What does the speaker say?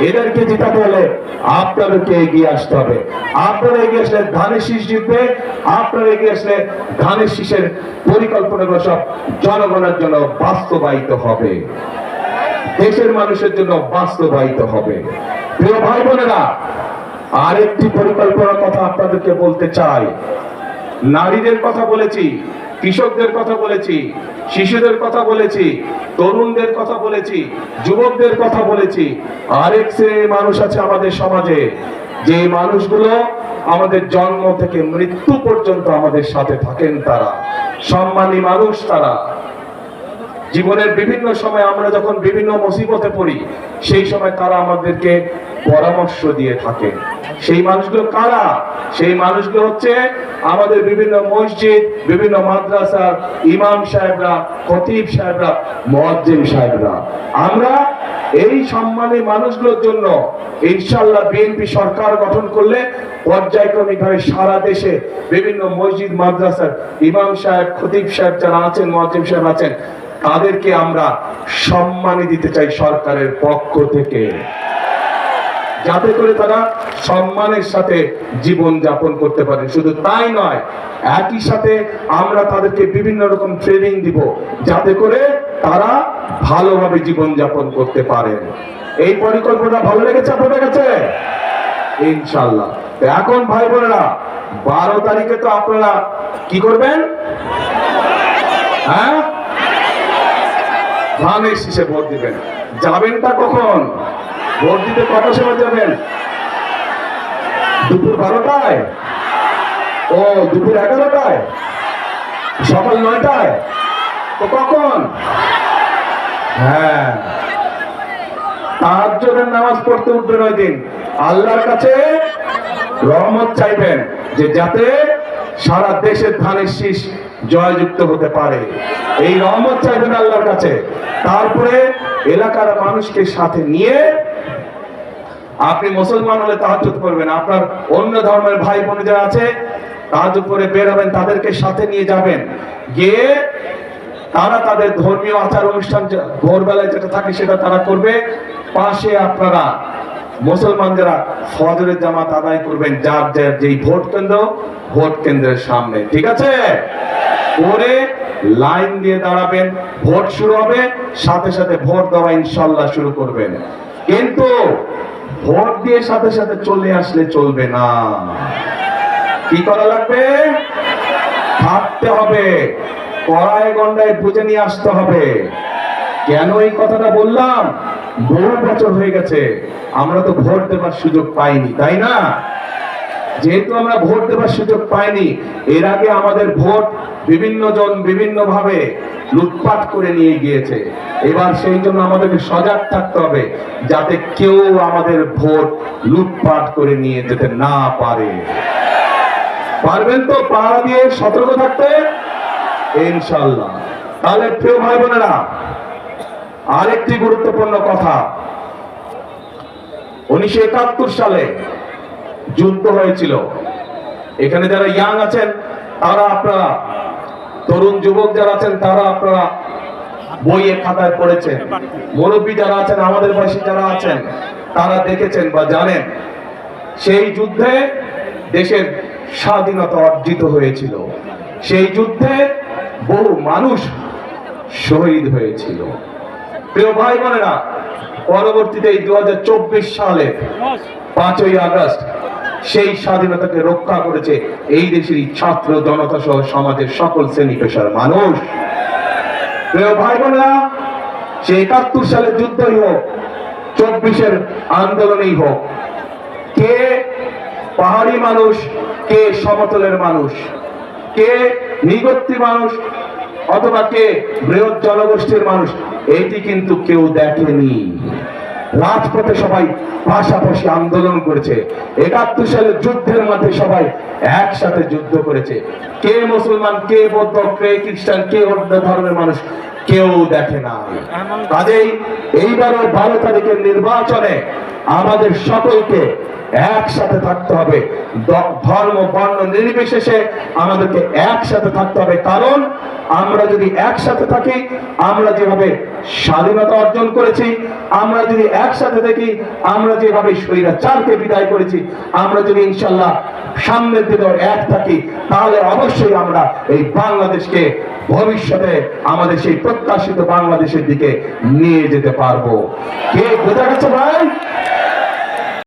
এদেরকে জেতাতে হলে আপনাদেরকে এগিয়ে আসতে হবে। আপনারা এগিয়ে আসলে ধানের শীষ জিতবে। আপনারা এগিয়ে আসলে ধানের শীষের পরিকল্পনাগুলো সব জনগণের জন্য বাস্তবায়িত হবে, দেশের মানুষের জন্য বাস্তবায়িত হবে। প্রিয় ভাই বোনেরা, আরেকটি পরিকল্পনার কথা আপনাদেরকে বলতে চাই। নারীদের কথা বলেছি, কৃষকদের কথা বলেছি, শিশুদের কথা বলেছি, তরুণদের কথা বলেছি, যুবকদের কথা বলেছি। আরেক শ্রেণীর মানুষ আছে আমাদের সমাজে, যে মানুষগুলো আমাদের জন্ম থেকে মৃত্যু পর্যন্ত আমাদের সাথে থাকেন। তারা সম্মানী মানুষ। তারা জীবনের বিভিন্ন সময় আমরা যখন বিভিন্ন মুসিবতে পড়ি, সেই সময় তারা আমাদেরকে পরামর্শ দিয়ে থাকে। সেই মানুষগুলো কারা? সেই মানুষগুলো হচ্ছে আমাদের বিভিন্ন মসজিদ, বিভিন্ন মাদ্রাসার ইমাম সাহেবরা, খতিব সাহেবরা, মুয়াজ্জিন সাহেবরা। আমরা এই সম্মানী মানুষগুলোর জন্য ইনশাআল্লাহ বিএনপি সরকার গঠন করলে পর্যায়ক্রমিকভাবে সারা দেশে বিভিন্ন মসজিদ, মাদ্রাসার ইমাম সাহেব, খতিব সাহেব যারা আছেন, মুয়াজ্জিন সাহেব আছেন, তাদেরকে আমরা সম্মানী দিতে চাই সরকারের পক্ষ থেকে, যাতে করে তারা সম্মানের সাথে জীবন যাপন করতে পারে। শুধু তাই নয়, একই সাথে আমরা তাদেরকে বিভিন্ন রকম ট্রেনিং দিব, যাতে করে তারা ভালোভাবে জীবন যাপন করতে পারে। এই পরিকল্পনা ভালো লেগেছে আপনাদের কাছে? ইনশাআল্লাহ। এখন ভাই বোনেরা, 12 তারিখে তো আপনারা কি করবেন? হ্যাঁ, ধানের শীষে ভোট দিবেন। যাবেনটা কখন? ভোট দিতে কটার সময় যাবেন? দুপুর 12টায়? ও, দুপুর 11টায়? সকাল 9টায়? তো কখন? হ্যাঁ, তাহাজ্জুদের নামাজ পড়তে উঠবেন ওই দিন। আল্লাহর কাছে রহমত চাইবেন যে যাতে সারা দেশের ধানের শীষ জয়যুক্ত হতে পারে। এই রহমত চাইবেন আল্লাহর কাছে। তারপরে এলাকার মানুষকে সাথে নিয়ে আপনি মুসলমান হলে তাহাজ্জুদ করবেন, আপনার অন্য ধর্মের ভাই বোন যারা আছে তাহাজ্জুদ করে বের হবেন, তাদেরকে সাথে নিয়ে যাবেন। গিয়ে তারা তাদের ধর্মীয় আচার অনুষ্ঠান ভোরবেলায় যেটা থাকে সেটা তারা করবে। পাশে আপনারা মুসলমান যারা ফজরের জামাত আদায় করবেন, যার যার যেই ভোট কেন্দ্র, ভোট কেন্দ্রের সামনে, ঠিক আছে? পরে লাইন দিয়ে দাঁড়াবেন, ভোট শুরু হবে, সাথে সাথে ভোট দেওয়া ইনশাআল্লাহ শুরু করবেন। কিন্তু ভোট দিয়ে সাথে সাথে চলে আসলে চলবে না। কি করা লাগবে? থাকতে হবে, কড়ায় গন্ডায় বুঝে নিয়ে আসতে হবে। কেন এই কথাটা বললাম? বহু বছর হয়ে গেছে আমরা তো ভোট দেবার সুযোগ পাইনি, তাই না? যেহেতু আমরা ভোট দেবার সুযোগ পাইনি, এর আগে আমাদের ভোট বিভিন্ন জন বিভিন্ন ভাবে লুটপাট করে নিয়ে গিয়েছে। এবার সেই জন্য আমাদেরকে সজাগ থাকতে হবে, যাতে কেউ আমাদের ভোট লুটপাট করে নিয়ে যেতে না পারে। পারবেন তো পাহারা দিয়ে সতর্ক থাকতে? ইনশাআল্লাহ। তাহলে প্রিয় ভাই বোনেরা, আরেকটি গুরুত্বপূর্ণ কথা, 1971 সালে যুদ্ধ হয়েছিল। এখানে যারা ইয়াং আছেন তারা, আপনারা তরুণ যুবক যারা আছেন তারা আপনারা বইয়ে খাতায় পড়েছেন। মুরব্বী যারা আছেন, আমাদের বয়সী যারা আছেন, তারা দেখেছেন বা জানেন সেই যুদ্ধে দেশের স্বাধীনতা অর্জিত হয়েছিল। সেই যুদ্ধে বহু মানুষ শহীদ হয়েছিল। প্রিয় ভাই বোনেরা, পরবর্তীতে এই 2024 সালে 5ই আগস্ট সেই স্বাধীনতাকে রক্ষা করেছে এই দেশের ছাত্র জনতা সহ সমাজের সকল শ্রেণী পেশার মানুষ। প্রিয় ভাই বোনেরা, সেই 71 সালের যুদ্ধই হোক, 24-এর আন্দোলনই হোক, কে পাহাড়ি মানুষ, কে সমতলের মানুষ, কে নিগত্রী মানুষ অথবা কে বৃহৎ জনগোষ্ঠীর মানুষ, এটি কিন্তু কেউ দেখেনি। রাজপথে সবাই পাশাপাশি আন্দোলন করেছে। 71 সালের যুদ্ধের মধ্যে সবাই একসাথে যুদ্ধ করেছে। কে মুসলমান, কে বৌদ্ধ, কে খ্রিস্টান, কে অন্য ধর্মের মানুষ, কেউ দেখে না। কাজেই এইবারের 12 তারিখের নির্বাচনে আমাদের সকলকে একসাথে থাকতে হবে, ধর্ম বর্ণ নির্বিশেষে আমাদেরকে একসাথে থাকতে হবে। কারণ আমরা যদি একসাথে থাকি, আমরা যেভাবে স্বাধীনতা অর্জন করেছি, আমরা যদি একসাথে থাকি, আমরা যেভাবে স্বৈরাচারকে বিদায় করেছি, আমরা যদি ইনশাল্লাহ সামনের দিকে এক থাকি, তাহলে অবশ্যই আমরা এই বাংলাদেশকে ভবিষ্যতে আমাদের সেই প্রত্যাশিত বাংলাদেশের দিকে নিয়ে যেতে পারবো। কে বোঝা গেছে ভাই?